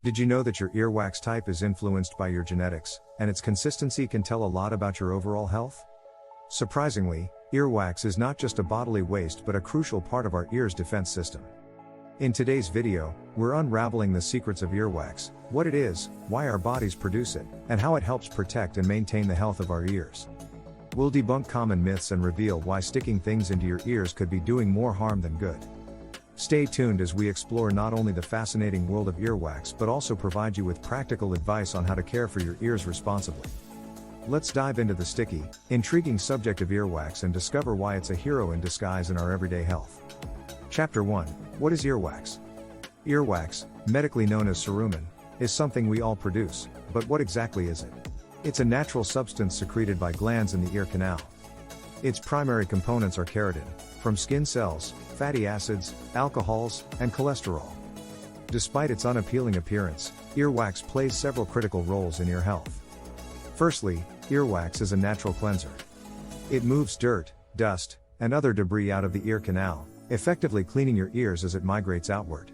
Did you know that your earwax type is influenced by your genetics, and its consistency can tell a lot about your overall health? Surprisingly, earwax is not just a bodily waste but a crucial part of our ear's defense system. In today's video, we're unraveling the secrets of earwax, what it is, why our bodies produce it, and how it helps protect and maintain the health of our ears. We'll debunk common myths and reveal why sticking things into your ears could be doing more harm than good. Stay tuned as we explore not only the fascinating world of earwax but also provide you with practical advice on how to care for your ears responsibly. Let's dive into the sticky, intriguing subject of earwax and discover why it's a hero in disguise in our everyday health. Chapter 1. What is earwax? Earwax, medically known as cerumen, is something we all produce, but what exactly is it? It's a natural substance secreted by glands in the ear canal. Its primary components are keratin, from skin cells, fatty acids, alcohols, and cholesterol. Despite its unappealing appearance, earwax plays several critical roles in ear health. Firstly, earwax is a natural cleanser. It moves dirt, dust, and other debris out of the ear canal, effectively cleaning your ears as it migrates outward.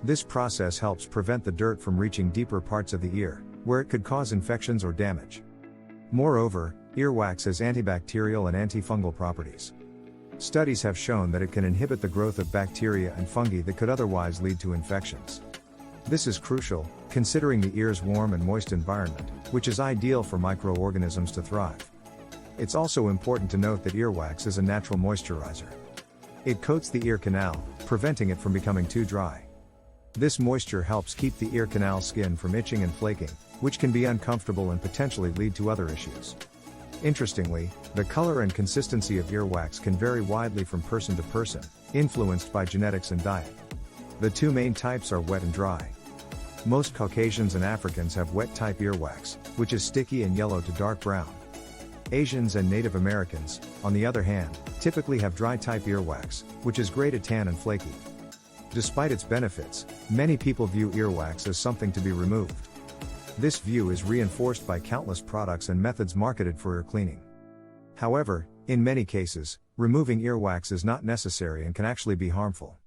This process helps prevent the dirt from reaching deeper parts of the ear, where it could cause infections or damage. Moreover, earwax has antibacterial and antifungal properties. Studies have shown that it can inhibit the growth of bacteria and fungi that could otherwise lead to infections. This is crucial, considering the ear's warm and moist environment, which is ideal for microorganisms to thrive. It's also important to note that earwax is a natural moisturizer. It coats the ear canal, preventing it from becoming too dry. This moisture helps keep the ear canal skin from itching and flaking, which can be uncomfortable and potentially lead to other issues. Interestingly, the color and consistency of earwax can vary widely from person to person, influenced by genetics and diet. The two main types are wet and dry. Most Caucasians and Africans have wet type earwax, which is sticky and yellow to dark brown. Asians and Native Americans, on the other hand, typically have dry type earwax, which is gray to tan and flaky. Despite its benefits, many people view earwax as something to be removed. This view is reinforced by countless products and methods marketed for ear cleaning. However, in many cases, removing earwax is not necessary and can actually be harmful.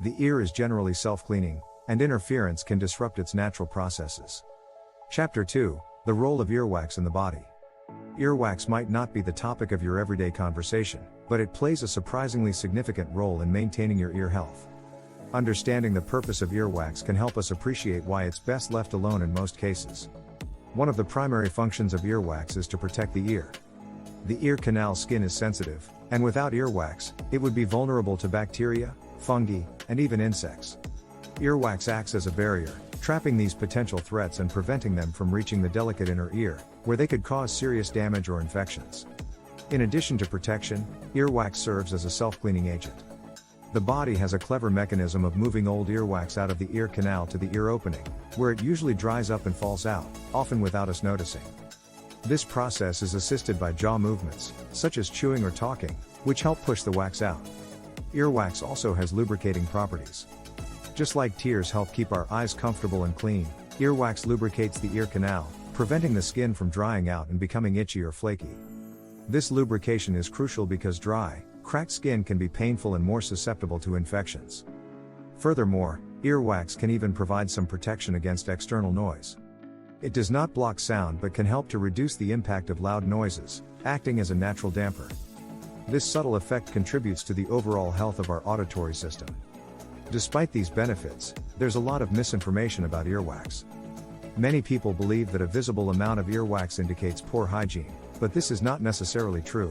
The ear is generally self-cleaning, and interference can disrupt its natural processes. Chapter 2. The role of earwax in the body. Earwax might not be the topic of your everyday conversation, but it plays a surprisingly significant role in maintaining your ear health. Understanding the purpose of earwax can help us appreciate why it's best left alone in most cases. One of the primary functions of earwax is to protect the ear. The ear canal skin is sensitive, and without earwax, it would be vulnerable to bacteria, fungi, and even insects. Earwax acts as a barrier, trapping these potential threats and preventing them from reaching the delicate inner ear, where they could cause serious damage or infections. In addition to protection, earwax serves as a self-cleaning agent. The body has a clever mechanism of moving old earwax out of the ear canal to the ear opening, where it usually dries up and falls out, often without us noticing. This process is assisted by jaw movements, such as chewing or talking, which help push the wax out. Earwax also has lubricating properties. Just like tears help keep our eyes comfortable and clean, earwax lubricates the ear canal, preventing the skin from drying out and becoming itchy or flaky. This lubrication is crucial because dry, cracked skin can be painful and more susceptible to infections. Furthermore, earwax can even provide some protection against external noise. It does not block sound but can help to reduce the impact of loud noises, acting as a natural damper. This subtle effect contributes to the overall health of our auditory system. Despite these benefits, there's a lot of misinformation about earwax. Many people believe that a visible amount of earwax indicates poor hygiene, but this is not necessarily true.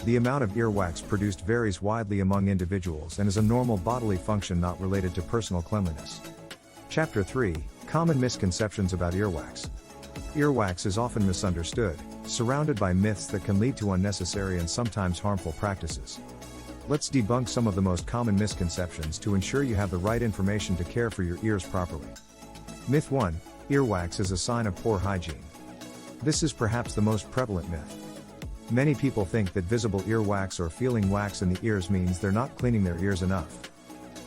The amount of earwax produced varies widely among individuals and is a normal bodily function not related to personal cleanliness. Chapter 3. Common misconceptions about earwax. Earwax is often misunderstood, surrounded by myths that can lead to unnecessary and sometimes harmful practices. Let's debunk some of the most common misconceptions to ensure you have the right information to care for your ears properly. Myth 1. Earwax is a sign of poor hygiene. This is perhaps the most prevalent myth. Many people think that visible earwax or feeling wax in the ears means they're not cleaning their ears enough.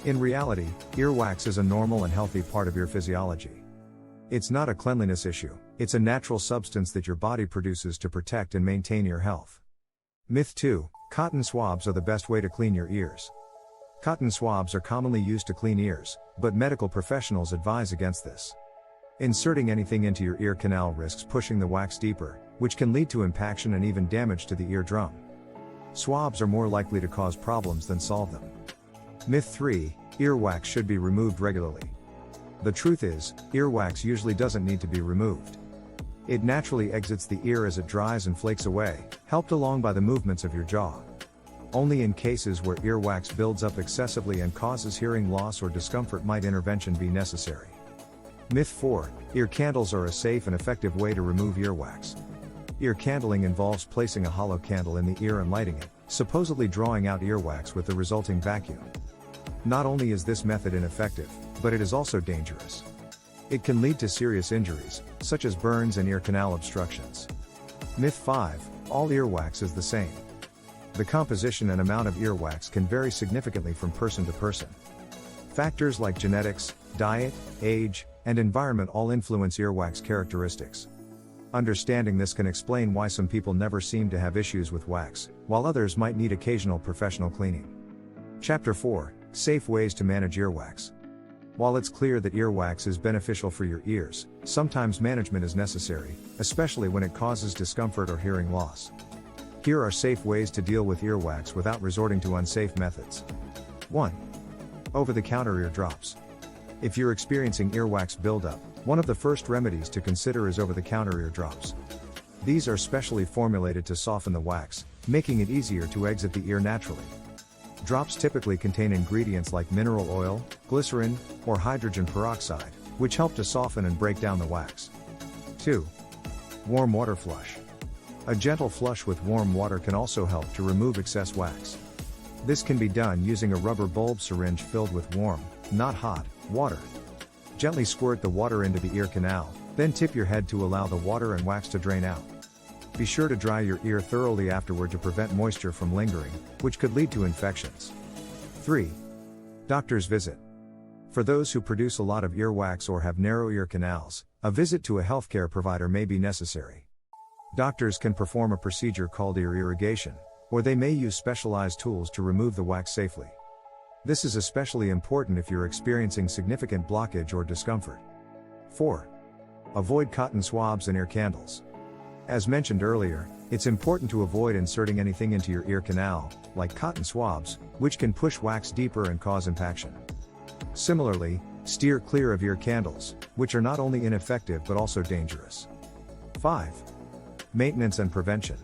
In reality, earwax is a normal and healthy part of ear physiology. It's not a cleanliness issue, it's a natural substance that your body produces to protect and maintain ear health. Myth 2. Cotton swabs are the best way to clean your ears. Cotton swabs are commonly used to clean ears, but medical professionals advise against this. Inserting anything into your ear canal risks pushing the wax deeper, which can lead to impaction and even damage to the eardrum. Swabs are more likely to cause problems than solve them. Myth 3: earwax should be removed regularly. The truth is, earwax usually doesn't need to be removed. It naturally exits the ear as it dries and flakes away, helped along by the movements of your jaw. Only in cases where earwax builds up excessively and causes hearing loss or discomfort might intervention be necessary. Myth 4: ear candles are a safe and effective way to remove earwax. Ear candling involves placing a hollow candle in the ear and lighting it, supposedly drawing out earwax with the resulting vacuum. Not only is this method ineffective, but it is also dangerous. It can lead to serious injuries, such as burns and ear canal obstructions. Myth 5: all earwax is the same. The composition and amount of earwax can vary significantly from person to person. Factors like genetics, diet, age, and environment all influence earwax characteristics. Understanding this can explain why some people never seem to have issues with wax, while others might need occasional professional cleaning. Chapter 4: Safe ways to manage earwax. While it's clear that earwax is beneficial for your ears, sometimes management is necessary, especially when it causes discomfort or hearing loss. Here are safe ways to deal with earwax without resorting to unsafe methods. 1. Over-the-counter ear drops. If you're experiencing earwax buildup, one of the first remedies to consider is over-the-counter ear drops. These are specially formulated to soften the wax, making it easier to exit the ear naturally. Drops typically contain ingredients like mineral oil, glycerin, or hydrogen peroxide, which help to soften and break down the wax. 2. Warm water flush. A gentle flush with warm water can also help to remove excess wax. This can be done using a rubber bulb syringe filled with warm, not hot, water. Gently squirt the water into the ear canal, then tip your head to allow the water and wax to drain out. Be sure to dry your ear thoroughly afterward to prevent moisture from lingering, which could lead to infections. 3. Doctor's visit. For those who produce a lot of earwax or have narrow ear canals, a visit to a healthcare provider may be necessary. Doctors can perform a procedure called ear irrigation, or they may use specialized tools to remove the wax safely. This is especially important if you're experiencing significant blockage or discomfort. 4. Avoid cotton swabs and ear candles. As mentioned earlier, it's important to avoid inserting anything into your ear canal, like cotton swabs, which can push wax deeper and cause impaction. Similarly, steer clear of ear candles, which are not only ineffective but also dangerous. 5. Maintenance and prevention.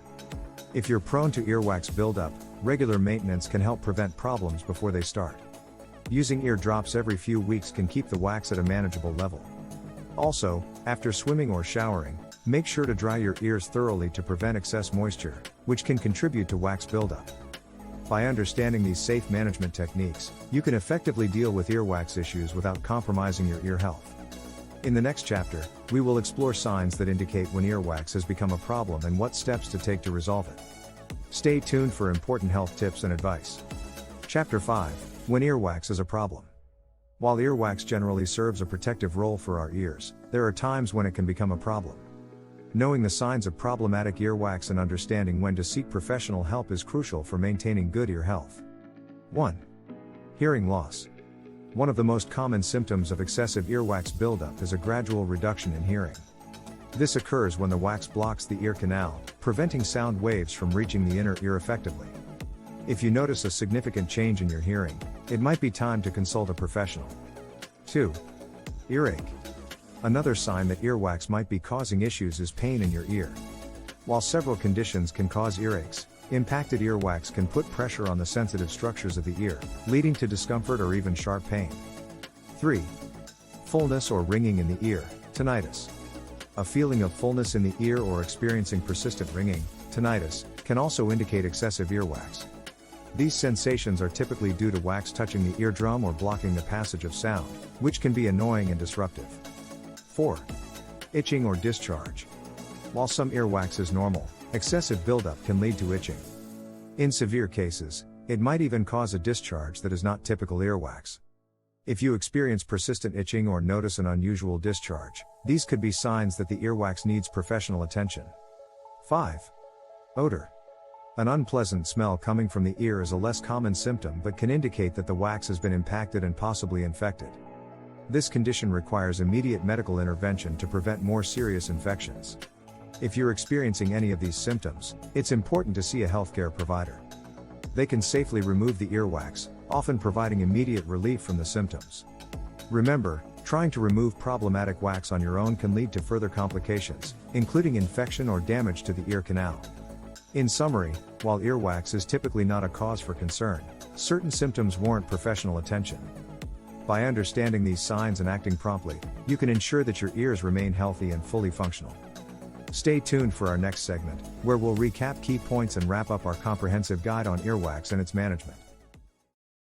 If you're prone to earwax buildup, regular maintenance can help prevent problems before they start. Using ear drops every few weeks can keep the wax at a manageable level. Also, after swimming or showering, make sure to dry your ears thoroughly to prevent excess moisture, which can contribute to wax buildup. By understanding these safe management techniques, you can effectively deal with earwax issues without compromising your ear health. In the next chapter, we will explore signs that indicate when earwax has become a problem and what steps to take to resolve it. Stay tuned for important health tips and advice. Chapter 5: When earwax is a problem. While earwax generally serves a protective role for our ears, there are times when it can become a problem. Knowing the signs of problematic earwax and understanding when to seek professional help is crucial for maintaining good ear health. 1. Hearing loss. One of the most common symptoms of excessive earwax buildup is a gradual reduction in hearing. This occurs when the wax blocks the ear canal, preventing sound waves from reaching the inner ear effectively. If you notice a significant change in your hearing, it might be time to consult a professional. 2. Earache. Another sign that earwax might be causing issues is pain in your ear. While several conditions can cause earaches, impacted earwax can put pressure on the sensitive structures of the ear, leading to discomfort or even sharp pain. 3. Fullness or ringing in the ear, tinnitus. A feeling of fullness in the ear or experiencing persistent ringing, tinnitus, can also indicate excessive earwax. These sensations are typically due to wax touching the eardrum or blocking the passage of sound, which can be annoying and disruptive. 4. Itching or discharge. While some earwax is normal, excessive buildup can lead to itching. In severe cases, it might even cause a discharge that is not typical earwax. If you experience persistent itching or notice an unusual discharge, these could be signs that the earwax needs professional attention. 5. Odor. An unpleasant smell coming from the ear is a less common symptom but can indicate that the wax has been impacted and possibly infected. This condition requires immediate medical intervention to prevent more serious infections. If you're experiencing any of these symptoms, it's important to see a healthcare provider. They can safely remove the earwax, often providing immediate relief from the symptoms. Remember, trying to remove problematic wax on your own can lead to further complications, including infection or damage to the ear canal. In summary, while earwax is typically not a cause for concern, certain symptoms warrant professional attention. By understanding these signs and acting promptly, you can ensure that your ears remain healthy and fully functional. Stay tuned for our next segment, where we'll recap key points and wrap up our comprehensive guide on earwax and its management.